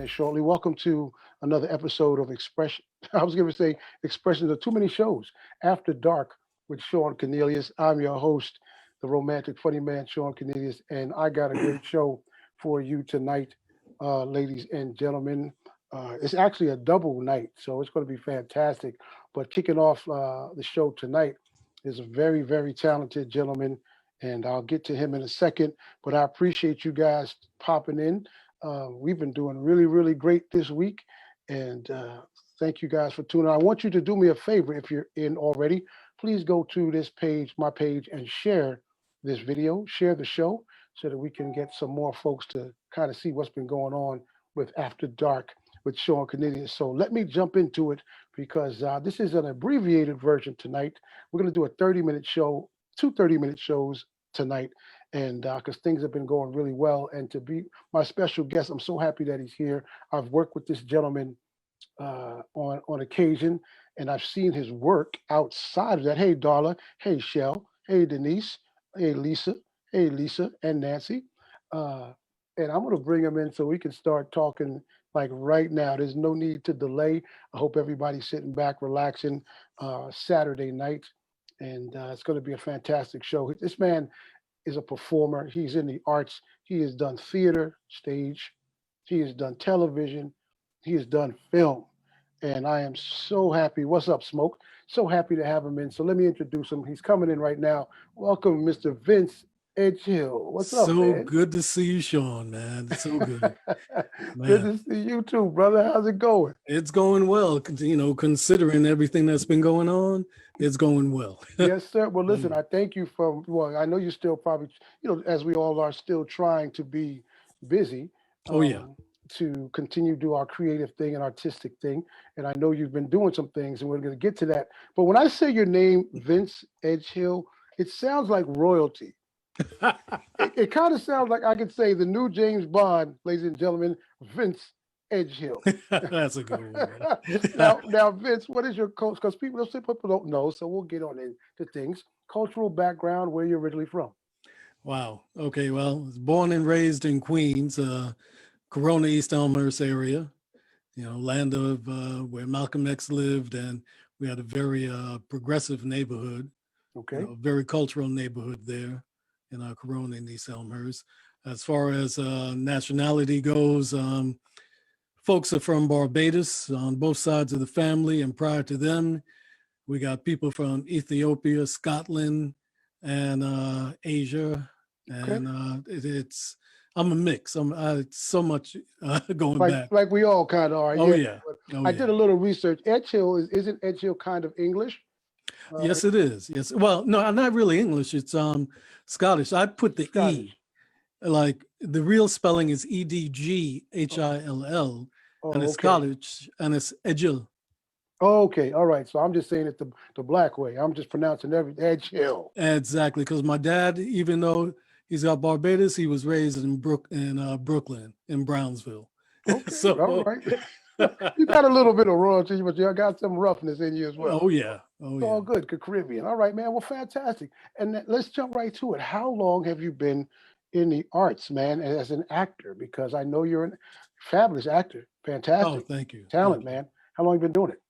man shortly. Welcome to another episode of Expression. I was going to say Expressions of Too Many Shows. After Dark with Shawn Cornelius. I'm your host, the romantic funny man, Shawn Cornelius, and I got a great show for you tonight, ladies and gentlemen. It's actually a double night, so it's going to be fantastic. But kicking off the show tonight is a very, very talented gentleman, and I'll get to him in a second. But I appreciate you guys popping in. We've been doing really, really great this week, and thank you guys for tuning in. I want you to do me a favor if you're in already. Please go to this page, my page, and share this video, share the show, so that we can get some more folks to kind of see what's been going on with After Dark with Shawn Cornelius. So let me jump into it because this is an abbreviated version tonight. We're going to do a 30-minute show, two 30-minute shows tonight, and because things have been going really well. And to be my special guest, I'm so happy that he's here. I've worked with this gentleman on occasion, and I've seen his work outside of that. Hey, Darla. Hey, Shell. Hey, Denise. Hey, Lisa. Hey, Lisa and Nancy. And I'm going to bring them in so we can start talking like right now. There's no need to delay. I hope everybody's sitting back, relaxing Saturday night. And it's going to be a fantastic show. This man is a performer. He's in the arts. He has done theater, stage. He has done television. He has done film. And I am so happy. What's up, Smoke? So happy to have him in. So let me introduce him. He's coming in right now. Welcome, Mr. Vince Edgehill. What's up, So man? good to see you, Shawn, man. It's so good. Good Man, to see you too, brother. How's it going? it's going well. Considering everything that's been going on, it's going well. Yes, sir. Well, listen, Mm. I thank you for, well, I know you're still probably, as we all are, still trying to be busy, Oh, yeah. um, to continue to do our creative thing and artistic thing. And I know you've been doing some things, and we're going to get to that. But when I say your name, Vince Edgehill, it sounds like royalty. It kind of sounds like I could say the new James Bond, ladies and gentlemen, Vince Edgehill. That's a good one, man. now, Vince, what is your culture? Because people don't know, so we'll get on into things. Cultural background, where you're originally from. Wow. Okay. Well, I was born and raised in Queens, Corona, East Elmhurst area, land of where Malcolm X lived. And we had a very progressive neighborhood, Okay. very cultural neighborhood there in Corona and East Elmhurst. As far as nationality goes, folks are from Barbados on both sides of the family, and prior to them, we got people from Ethiopia, Scotland, and Asia, Okay. and I'm a mix. It's so much going Like back. like we all kind of are. Oh Yeah. yeah, But oh I yeah. did a little research. Edgehill isn't Edgehill kind of English? Yes, it is. Yes. Well, no, not really English. It's Scottish. I put the Scottish. E, like the real spelling is Edghill, and Oh, it's okay. Scottish, and it's Edgehill. Okay. All right. So I'm just saying it the black way. I'm just pronouncing every Edgehill. Exactly, because my dad, even though he's got Barbados, he was raised in Brooklyn, in Brownsville. Okay. All So, right. You got a little bit of royalty, but you got some roughness in you as well. oh yeah, oh It's yeah. all good, good Caribbean. All right, man. Well, fantastic. And let's jump right to it. How long have you been in the arts, man, as an actor? Because I know you're a fabulous actor, Oh, fantastic thank you, talent, thank you. man. How long have you been doing it?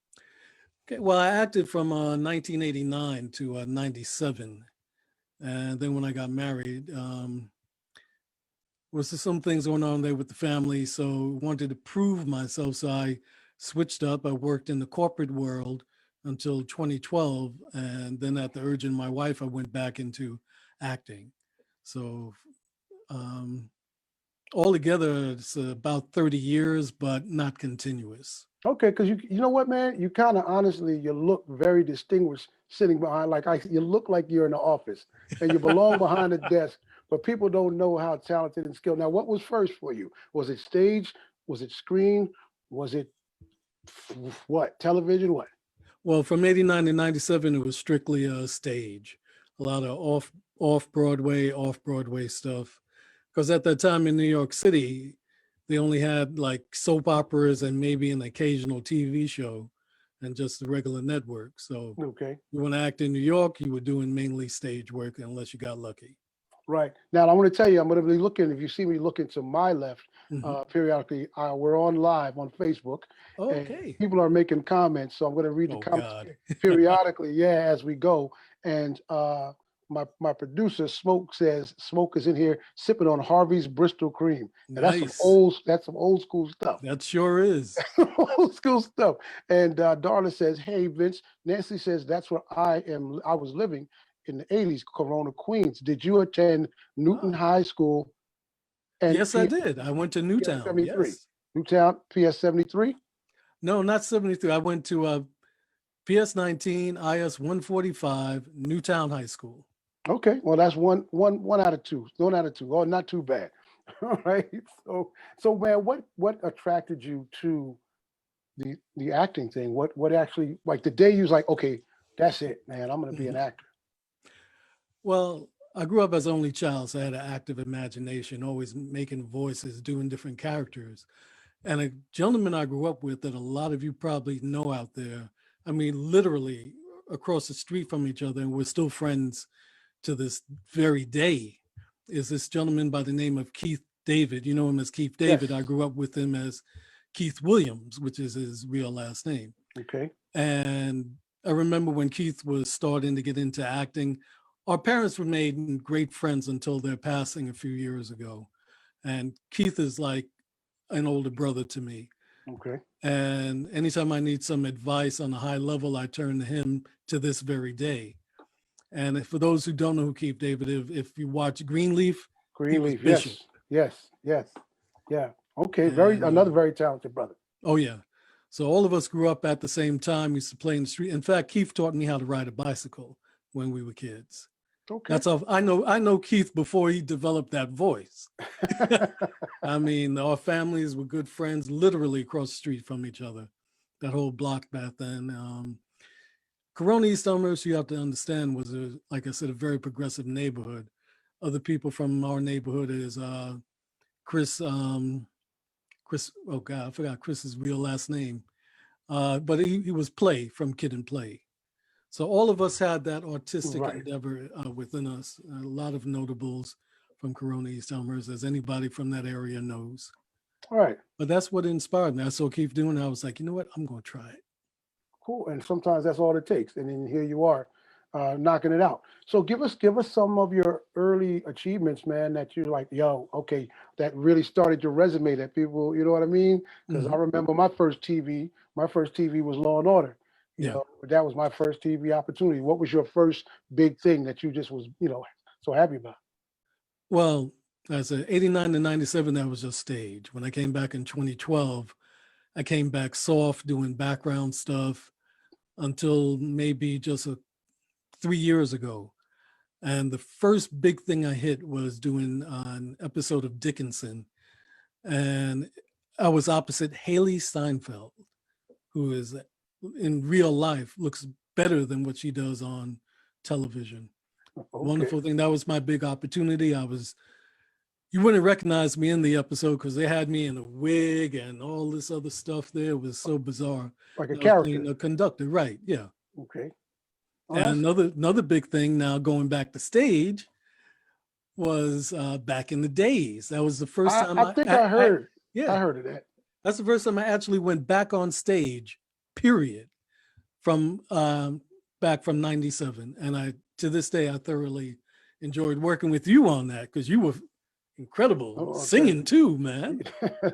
Okay, well, I acted from 1989 to 97, and then when I got married, was there some things going on there with the family, so wanted to prove myself. So I switched up. I worked in the corporate world until 2012, and then at the urge of my wife, I went back into acting. So um, altogether, it's about 30 years, but not continuous. Okay, because you know what, man, you kind of honestly you look very distinguished sitting behind you look like you're in the office and you belong behind the desk, but people don't know how talented and skilled. Now, what was first for you? Was it stage? Was it screen? Was it what? Television? What? Well, from 89 to 97, it was strictly a stage, a lot of off Broadway stuff. Because at that time in New York City, they only had like soap operas and maybe an occasional TV show and just the regular network. So Okay. you want to act in New York, you were doing mainly stage work unless you got lucky. Right. Now, I want to tell you, I'm going to be looking, if you see me looking to my left, Mhm. periodically. We're on live on Facebook, and Okay. people are making comments. So I'm going to read the Oh comments God. periodically, yeah, as we go. And my producer Smoke says Smoke is in here sipping on Harvey's Bristol Cream, and Nice. that's some old school stuff. That sure is. Old school stuff. And Darla says, "Hey Vince." Nancy says, "That's where I am. I was living in the '80s, Corona, Queens. Did you attend Newton Ah, High School and yes, I did. I went to PS Newtown. 73? Yes. Newtown PS 73. No, not 73. I went to PS 19, IS 145, Newtown High School. Okay, well that's one out of two. One out of two. Oh, not too bad. All right. So man, what attracted you to the acting thing? What actually like the day you was like, okay, that's it, man. I'm gonna be an Mhm. actor. Well, I grew up as only child, so I had an active imagination, always making voices, doing different characters. And a gentleman I grew up with that a lot of you probably know out there, I mean, literally across the street from each other, and we're still friends to this very day, is this gentleman by the name of Keith David. You know him as Keith David. I Yes. grew up with him as Keith Williams, which is his real last name. Okay. And I remember when Keith was starting to get into acting, our parents were made great friends until their passing a few years ago. And Keith is like an older brother to me. Okay. And anytime I need some advice on a high level, I turn to him to this very day. And for those who don't know who Keith David is, if you watch Greenleaf, he was Greenleaf. Bishop. Yes. Yes. Yes. Yeah. Okay. Very And another very talented brother. oh yeah. So all of us grew up at the same time. We used to play in the street. In fact, Keith taught me how to ride a bicycle when we were kids. Okay. That's how I know Keith before he developed that voice. I mean, our families were good friends, literally across the street from each other. That whole block back then. Corona East Elmhurst, you have to understand, was like I said, a very progressive neighborhood. Other people from our neighborhood is Chris. Chris. Oh God, I forgot Chris's real last name. But he was Play from Kid and Play. So all of us had that artistic Right. endeavor within us. A lot of notables from Corona East Elmhurst, as anybody from that area knows. All right. But that's what inspired me. I saw Keith doing it. I was like, you know what? I'm going to try it. Cool. And sometimes that's all it takes. And then here you are, knocking it out. So give us some of your early achievements, man. That you're like, yo, okay, that really started your resume. That people, you know what I mean? Because I Mhm. remember my first TV. My first TV was Law and Order. You Yeah. know, that was my first TV opportunity. What was your first big thing that you just was, so happy about? Well, I said 89 to 97, that was just stage. When I came back in 2012, I came back soft doing background stuff until maybe just 3 years ago. And the first big thing I hit was doing an episode of Dickinson. And I was opposite Haley Steinfeld, who is in real life looks better than what she does on television. Okay. Wonderful thing. That was my big opportunity. You wouldn't recognize me in the episode because they had me in a wig and all this other stuff there. It was so bizarre. Like a I was playing character. a conductor, right? Yeah. Okay. Oh, And that's another big thing now going back to stage was back in the days. That was the first time I think I heard. I yeah, heard of that. that's the first time I actually went back on stage, period, from back from 97. And to this day, I thoroughly enjoyed working with you on that because you were incredible Oh, singing too, man.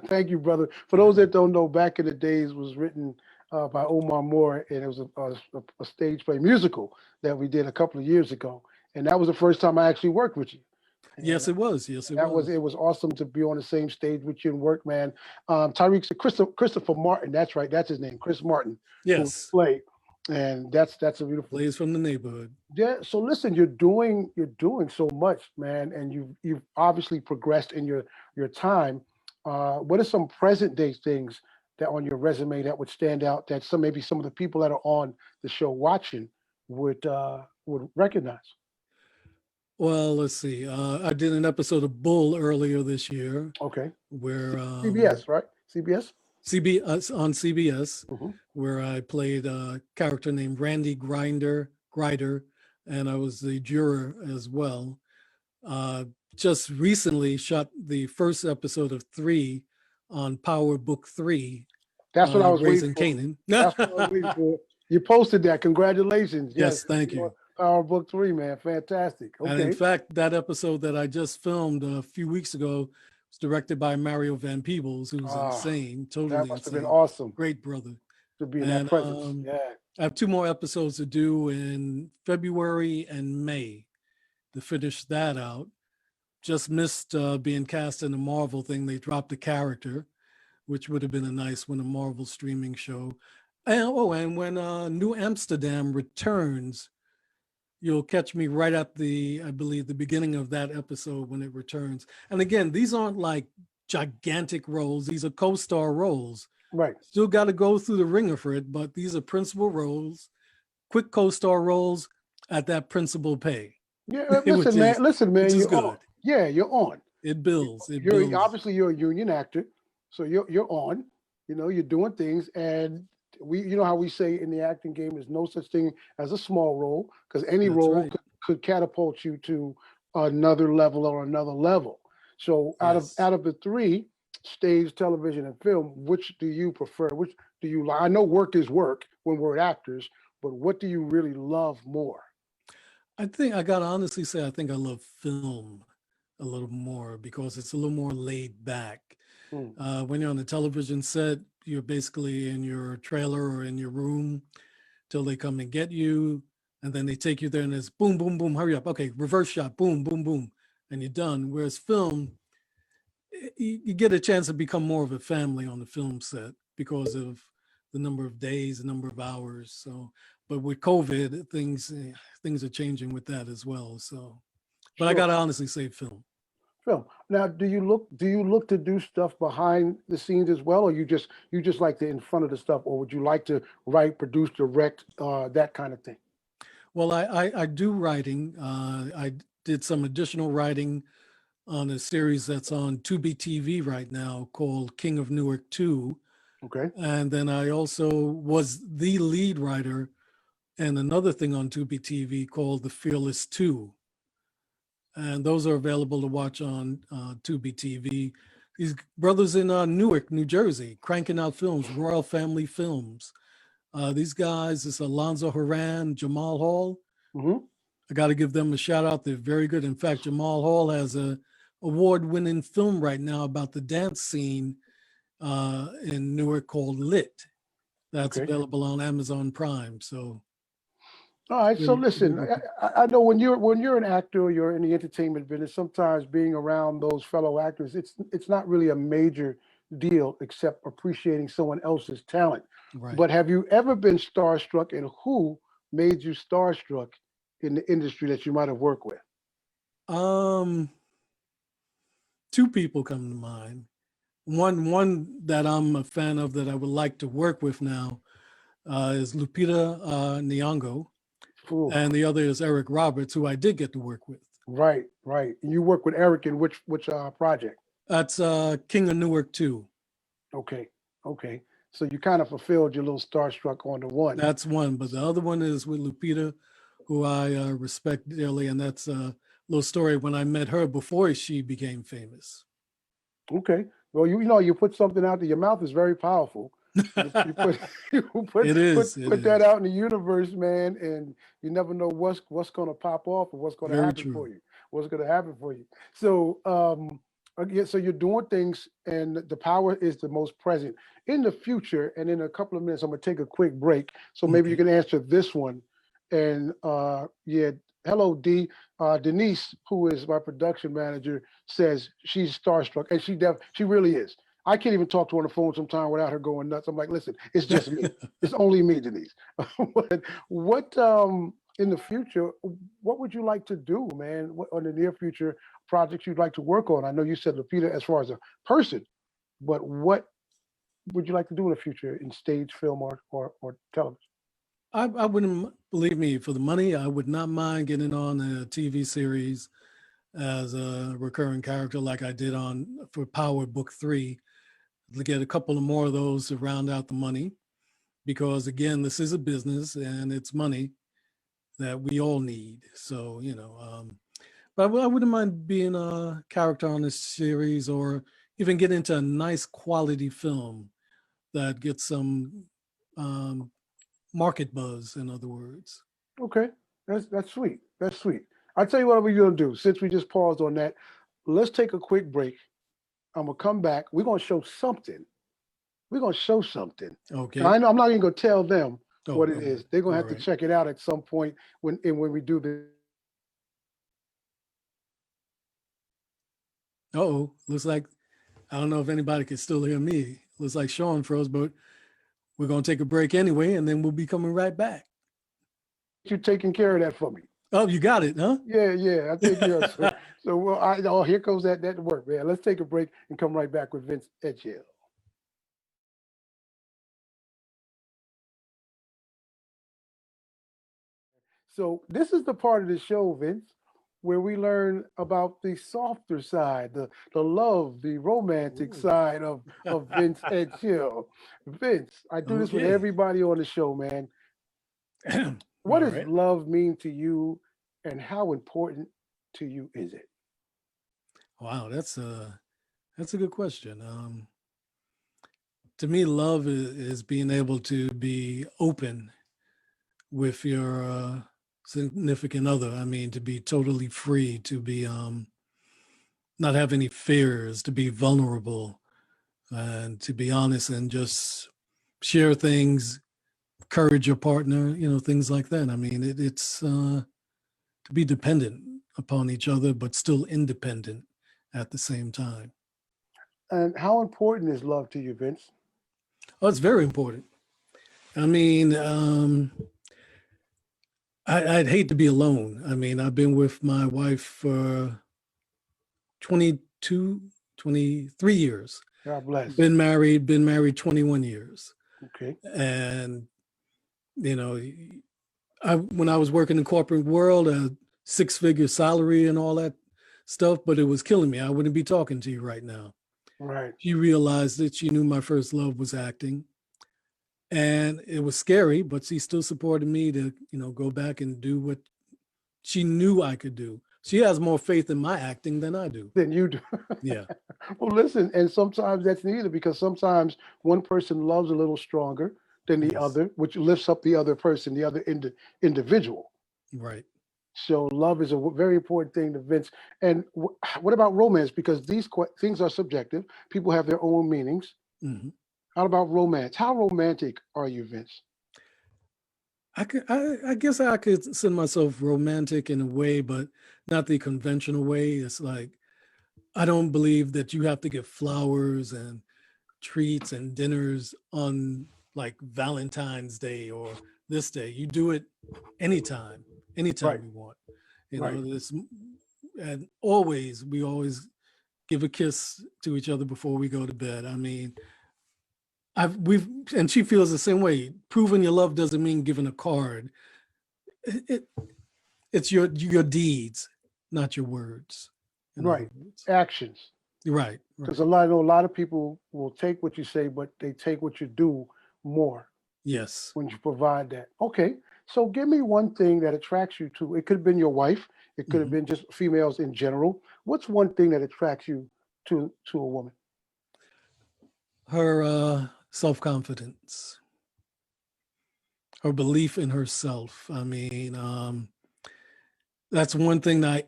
thank you, brother. For those that don't know, Back in the Days was written by Omar Moore, and it was a stage play musical that we did a couple of years ago. And that was the first time I actually worked with you. And Yes, it was. Yes, it that was was. it was awesome to be on the same stage with you and work, man. Tyreek Christopher Martin, that's right, that's his name, Chris Martin, who Yes, played, and that's a beautiful. plays from the neighborhood. Yeah. So listen, you're doing so much, man, and you've obviously progressed in your time. What are some present day things that on your resume that would stand out that maybe some of the people that are on the show watching would recognize? Well, let's see. I did an episode of Bull earlier this year Okay. where CBS, right? CBS. On CBS, Hmm. where I played a character named Randy Grider, and I was the juror as well. just recently shot the first episode of 3 on Power Book 3, That's what I was waiting Raising for. Canaan. That's what I was waiting for. You posted that. Congratulations. Yes. Yes, thank you. Power Book 3, man. Fantastic. And in Okay. fact, that episode that I just filmed a few weeks ago was directed by Mario Van Peebles, who's Ah, insane, that totally must have been insane, awesome great brother. to be in that And presence. Yeah. I have 2 more episodes to do in February and May to finish that out. Just missed being cast in the Marvel thing. They dropped a character, which would have been a nice one, a Marvel streaming show. And when New Amsterdam returns, you'll catch me right at I believe, the beginning of that episode when it returns. And again, these aren't like gigantic roles. These are co-star roles. Right. Still got to go through the ringer for it, but these are principal roles, quick co-star roles at that principal pay, Yeah. which Listen, man. is You're on. good. Yeah, you're on. It builds. It You're builds. obviously you're a union actor, so you're on. You know, you're doing things, and you know how we say in the acting game, there's no such thing as a small role because any That's role right. could catapult you to another level or another level. So Yes. out of the three, stage, television, and film, which do you prefer? Which do you like? I know work is work when we're actors, but what do you really love more? I think I gotta honestly say I think I love film a little more because it's a little more laid back. Hmm. When you're on the television set, you're basically in your trailer or in your room till they come and get you, and then they take you there and it's boom, boom, boom, hurry up. Okay, reverse shot, boom, boom, boom, and you're done. Whereas film, you get a chance to become more of a family on the film set because of the number of days, the number of hours. So, but with COVID, things are changing with that as well. So, but I Sure. gotta honestly say film. Film. Now, do you look to do stuff behind the scenes as well, or you just like to in front of the stuff, or would you like to write, produce, direct, that kind of thing? Well, I do writing. I did some additional writing on a series that's on Tubi TV right now called King of Newark 2. Okay. And then I also was the lead writer in another thing on Tubi TV called The Fearless 2. And those are available to watch on Tubi TV. These brothers in Newark, New Jersey, cranking out films, Royal Family Films. These guys, it's Alonzo Haran, Jamal Hall. Hmm. I got to give them a shout out. They're very good. In fact, Jamal Hall has a award-winning film right now about the dance scene in Newark called Lit. That's Okay. available on Amazon Prime. So All right. So very listen, good. I know when you're an actor, you're in the entertainment business. Sometimes being around those fellow actors, it's not really a major deal except appreciating someone else's talent. Right. But have you ever been starstruck, and who made you starstruck in the industry that you might have worked with? Um, Two people come to mind. One that I'm a fan of that I would like to work with now is Lupita Nyong'o, Ooh, and the other is Eric Roberts, who I did get to work with. right, right. And you work with Eric in which project? That's King of Newark 2. Okay, okay. So you kind of fulfilled your little starstruck on the one. That's one, but the other one is with Lupita, who I respect dearly, and that's a little story when I met her before she became famous. Okay. Well, you know, you put something out there. Your mouth is very powerful. You put you It is. It put that is out in the universe, man, and you never know what's going to pop off or what's going to very happen true. for you. What's going to happen for you. So, again, so you're doing things, and the power is the most present in the future. And in a couple of minutes, I'm going to take a quick break, so maybe you Okay. can answer this one. And yeah, hello, D. Denise, who is my production manager, says she's starstruck, and she really is. I can't even talk to her on the phone sometimes without her going nuts. I'm like, listen, it's just me. It's only me, Denise. What in the future, what would you like to do, man? What on the near future projects you'd like to work on? I know you said Lupita as far as a person, but what would you like to do in the future in stage, film, or television? I wouldn't believe me for the money. I would not mind getting on a TV series as a recurring character like I did on for Power Book 3 to get a couple of more of those to round out the money. Because again, this is a business and it's money that we all need. So, But I wouldn't mind being a character on this series, or even get into a nice quality film that gets some um, market buzz, in other words. Okay, that's sweet. That's sweet. I tell you what we're gonna do. Since we just paused on that, let's take a quick break. I'm gonna come back. We're gonna show something. We're gonna show something. Okay. I'm not even gonna tell them Oh, what it all is. right. They're gonna All have to right. check it out at some point when we do the. Oh, looks like, I don't know if anybody can still hear me. Looks like Shawn froze, but we're going to take a break anyway, and then we'll be coming right back. You taking care of that for me? Oh, you got it, huh? Yeah. I take care of it. So well, oh, here goes that work, man. Let's take a break and come right back with Vince Edgehill. So this is the part of the show, Vince, where we learn about the softer side, the love, the romantic Ooh. side of Vince Edgehill. Vince, I do this with Okay. everybody on the show, man. All What does right. love mean to you, and how important to you is it? Wow, that's a good question. To me, love is being able to be open with your significant other. I mean, to be totally free, to be not have any fears, to be vulnerable, and to be honest and just share things, encourage your partner, things like that. I mean, it's to be dependent upon each other, but still independent at the same time. And how important is love to you, Vince? Oh, it's very important. I mean, I'd hate to be alone. I mean, I've been with my wife for 22, 23 years. God bless. Been married 21 years. Okay. And, you know, when I was working in corporate world, a 6-figure salary and all that stuff, but it was killing me. I wouldn't be talking to you right now. Right. She realized that she knew my first love was acting, and it was scary, but she still supported me to, go back and do what she knew I could do. She has more faith in my acting than I do. Than you do. Yeah. Well, listen, and sometimes that's needed because sometimes one person loves a little stronger than the Yes. other, which lifts up the other person, the other individual. Right. So love is a very important thing to Vince. And what about romance? Because these things are subjective. People have their own meanings. Hmm. How about romance? How romantic are you, Vince? I guess I could consider myself romantic in a way, but not the conventional way. It's like I don't believe that you have to get flowers and treats and dinners on like Valentine's Day or this day. You do it anytime, Right, anytime you want. right. This, and always we always give a kiss to each other before we go to bed. I mean, we've and she feels the same way. Proving your love doesn't mean giving a card. It it's your deeds, not your words. In other Right. words, Actions. right, Because right. a lot of people will take what you say, but they take what you do more Yes. when you provide that. Okay. So give me one thing that attracts you to. It could have been your wife. It could have Hmm. been just females in general. What's one thing that attracts you to a woman? Her self confidence, her belief in herself. I mean, that's one thing that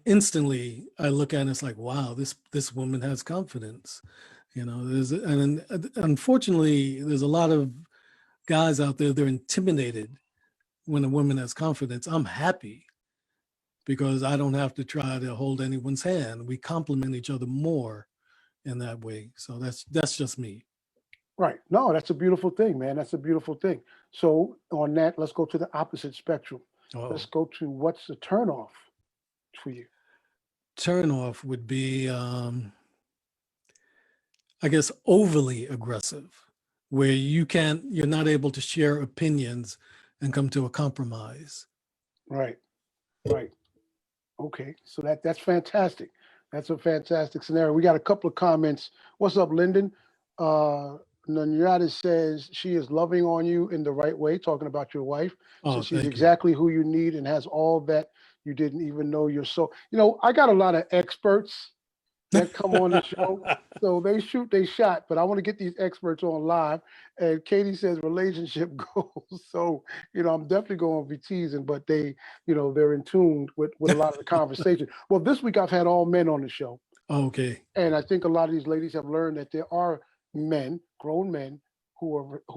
I look at and it's like, wow, this woman has confidence. And unfortunately, there's a lot of guys out there, they're intimidated when a woman has confidence. I'm happy because I don't have to try to hold anyone's hand. We complement each other more in that way. So that's just me. Right. No, that's a beautiful thing, man. That's a beautiful thing. So on that, let's go to the opposite spectrum. Let's Oh, go to what's the turnoff for you. turn off would be, I guess, overly aggressive, where you're not able to share opinions and come to a compromise. Right. Right. Okay. So that's fantastic. That's a fantastic scenario. We got a couple of comments. What's up, Lyndon? Uh Nanyata says she is loving on you in the right way, talking about your wife. Oh, Says she's thank you. exactly who you need and has all that you didn't even know you're so. You know, I got a lot of experts that come on the show. So they shoot they shot, but I want to get these experts on live. And Katie says relationship goals. So, I'm definitely going to be teasing, but they're in tune with a lot of the conversation. Well, this week I've had all men on the show. Okay. And I think a lot of these ladies have learned that there are men, grown men, who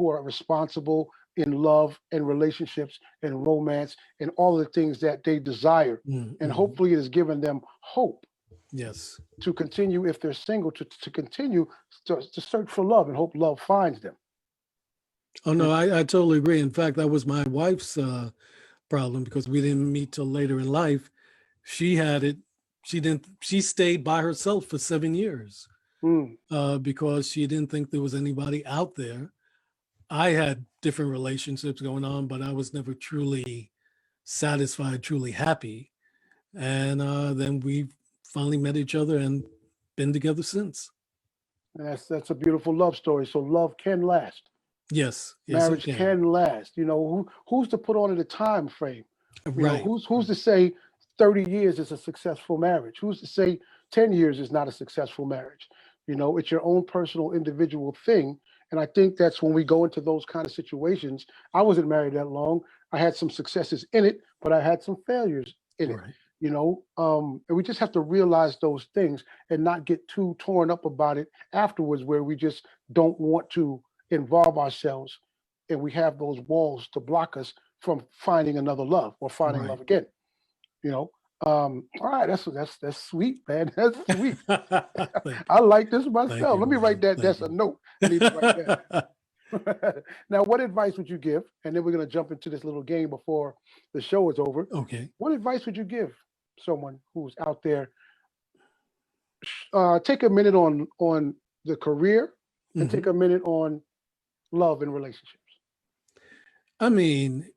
are responsible in love and relationships and romance and all of the things that they desire. And Mm-hmm. hopefully it has given them hope Yes. to continue, if they're single, to continue to search for love and hope love finds them. Oh no, I totally agree. In fact, that was my wife's problem because we didn't meet till later in life. She had it. She didn't. She stayed by herself for 7 years Mm, because she didn't think there was anybody out there. I had different relationships going on, but I was never truly satisfied, truly happy. And then we finally met each other and been together since. that's a beautiful love story. So love can last. Yes, yes, it Marriage can. can last. Who's to put on it a time frame? Right. Who's to say 30 years is a successful marriage? Who's to say 10 years is not a successful marriage? It's your own personal individual thing. And I think that's when we go into those kind of situations. I wasn't married that long. I had some successes in it, but I had some failures in it. Right. And we just have to realize those things and not get too torn up about it afterwards, where we just don't want to involve ourselves and we have those walls to block us from finding another love or finding Right. love again. You know. All right, that's sweet, man. That's sweet. I like this Thank myself. you, Let me write man. that. Thank That's a note. I need to write that. Now, what advice would you give? And then we're going to jump into this little game before the show is over. Okay. What advice would you give someone who's out there? Take a minute on the career and Hmm. take a minute on love and relationships. I mean,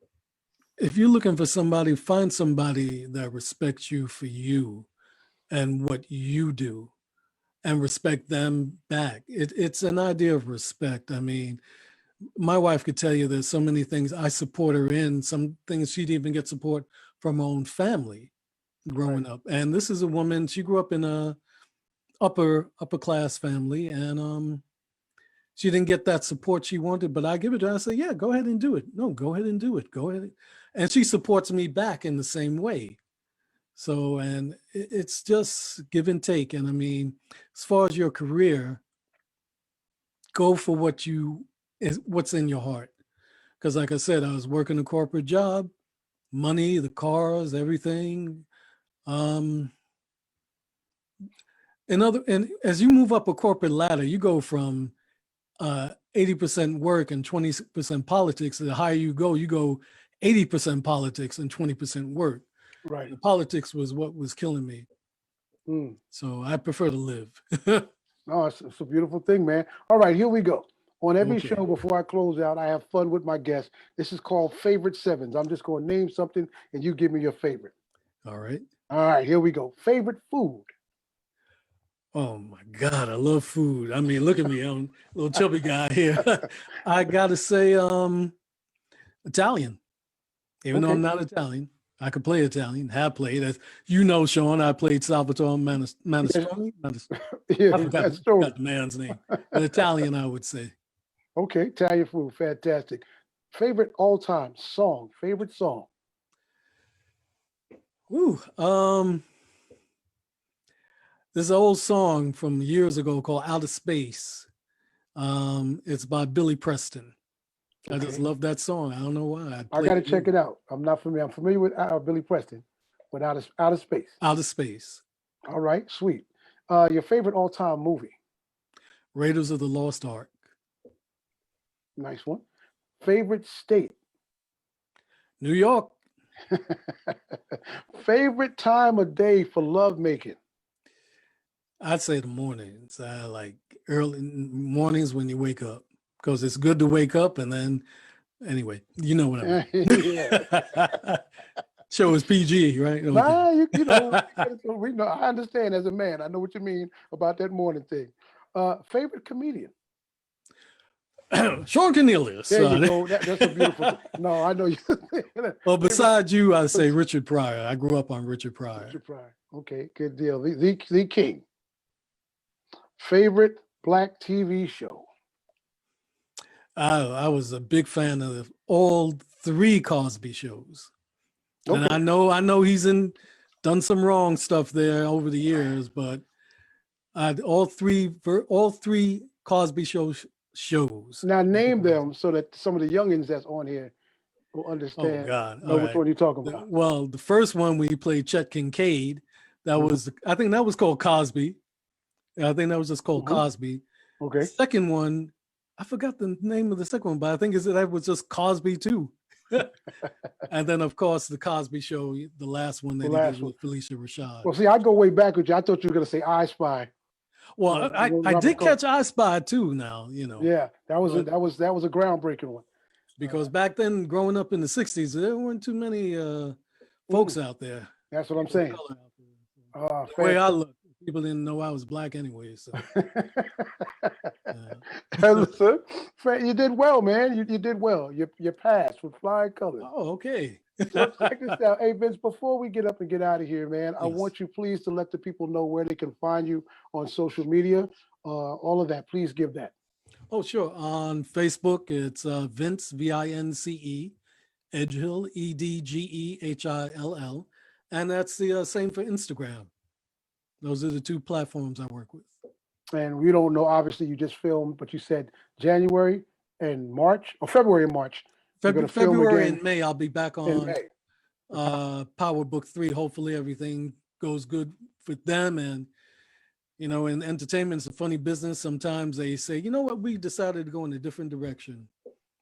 if you're looking for somebody, find somebody that respects you for you and what you do and respect them back. It's an idea of respect. I mean, my wife could tell you there's so many things I support her in, some things she'd even get support from her own family Right. growing up. And this is a woman, she grew up in a upper class family, and she didn't get that support she wanted, but I give it to her. I say, yeah, go ahead and do it. No, go ahead and do it. Go ahead. And she supports me back in the same way. So, and it's just give and take. And I mean, as far as your career, go for what's in your heart. Because like I said, I was working a corporate job, money, the cars, everything. Um, and as you move up a corporate ladder, you go from 80% work and 20% politics. The higher you go 80% politics and 20% work. Right. The politics was what was killing me. Mm. So I prefer to live. No, it's a beautiful thing, man. All right, here we go. On every Okay. show, before I close out, I have fun with my guests. This is called Favorite Sevens. I'm just going to name something and you give me your favorite. All right. All right, here we go. Favorite food. Oh my God, I love food. I mean, look at me, I'm a little chubby guy here. I gotta say, Italian. Even though Okay. I'm not Italian, I could play Italian. Have played, as you know, Sean. I played Salvatore Yes, Manestrone. yeah, I forgot that's true. the man's name, but Italian, I would say. Okay, Italian food, fantastic. Favorite all-time song. Favorite song. Ooh, there's an old song from years ago called "Out of Space." It's by Billy Preston. I just Okay, love that song. I don't know why. I I played got to it check it out. I'm not familiar. I'm familiar with Billy Preston, but out of space. Out of Space. All right, sweet. Your favorite all-time movie. Raiders of the Lost Ark. Nice one. Favorite state. New York. Favorite time of day for love making. I'd say the mornings. I like early mornings when you wake up because it's good to wake up and then anyway, you know what I Yeah. mean. Show is PG, right? Okay. Nah, we know. I understand as a man. I know what you mean about that morning thing. Favorite comedian. Sean Cornelius. There you go. That's a beautiful thing. No, I know you. Well, besides you, I say Richard Pryor. I grew up on Richard Pryor. Richard Pryor. Okay, good deal. The king. Favorite black TV show? I was a big fan of all three Cosby shows. Okay. And I know he's done some wrong stuff there over the years, but all three Cosby shows. Now name them so that some of the youngins that's on here will understand. Oh God! Know which one you're talking about. Well, the first one we played Chet Kincaid. That was, I think that was called Cosby. I think that was just called Cosby. Okay. The second one, I forgot the name of the second one, but I think that was just Cosby too. And then of course the Cosby Show, the last one that he did with Felicia Rashad. Well, see, I go way back with you. I thought you were going to say I Spy. Well, I did catch I Spy too. Now Yeah, that was a groundbreaking one. Because back then, growing up in the '60s, there weren't too many folks out there. That's what I'm saying. The way I look, people didn't know I was black anyway. So. Listen, you did well, man. You did well. You passed with flying colors. Oh, okay. So check this out. Hey, Vince, before we get up and get out of here, man, I want you please to let the people know where they can find you on social media. All of that. Please give that. Oh, sure. On Facebook, it's Vince, V-I-N-C-E, Edgehill, E-D-G-E-H-I-L-L. And that's the same for Instagram. Those are the two platforms I work with. And we don't know, obviously, you just filmed, but you said January and March, or February and March. February and May, I'll be back on Power Book 3. Hopefully everything goes good for them. And, in entertainment, it's a funny business. Sometimes they say, you know what, we decided to go in a different direction,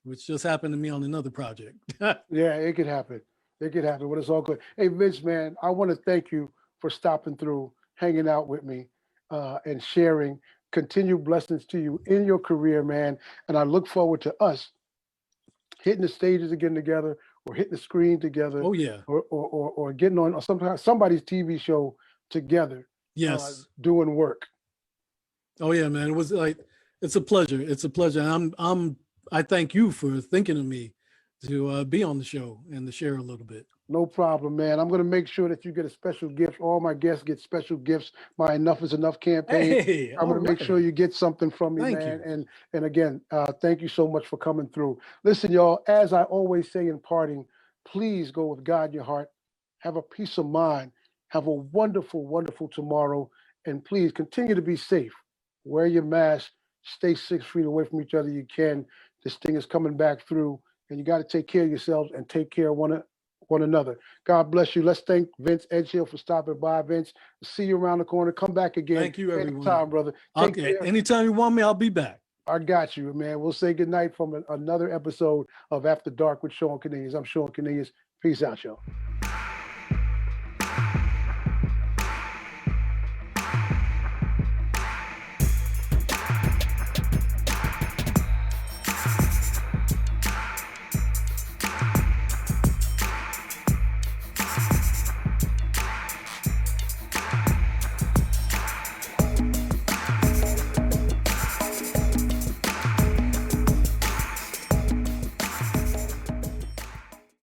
which just happened to me on another project. Yeah, it could happen. It could happen, but it's all good. Hey, Vince, man, I want to thank you for stopping through, hanging out with me, and sharing. Continued blessings to you in your career, man. And I look forward to us hitting the stages again together, or hitting the screen together. Oh yeah. Or getting on somebody's TV show together. Yes. Doing work. Oh yeah, man. It was it's a pleasure. It's a pleasure. I thank you for thinking of me to be on the show and to share a little bit. No problem, man. I'm going to make sure that you get a special gift. All my guests get special gifts. My Enough is Enough campaign. Hey, I'm going to make sure you get something from me, man. And again, thank you so much for coming through. Listen, y'all, as I always say in parting, please go with God in your heart. Have a peace of mind. Have a wonderful, wonderful tomorrow. And please continue to be safe. Wear your mask. Stay 6 feet away from each other. You can. This thing is coming back through. And you got to take care of yourselves and take care of one another. God bless you. Let's thank Vince Edgehill for stopping by. Vince, see you around the corner. Come back again. Thank you, everyone. Anytime, brother. Okay. Anytime you want me, I'll be back. I got you, man. We'll say goodnight from another episode of After Dark with Shawn Cornelius. I'm Shawn Cornelius. Peace out, y'all.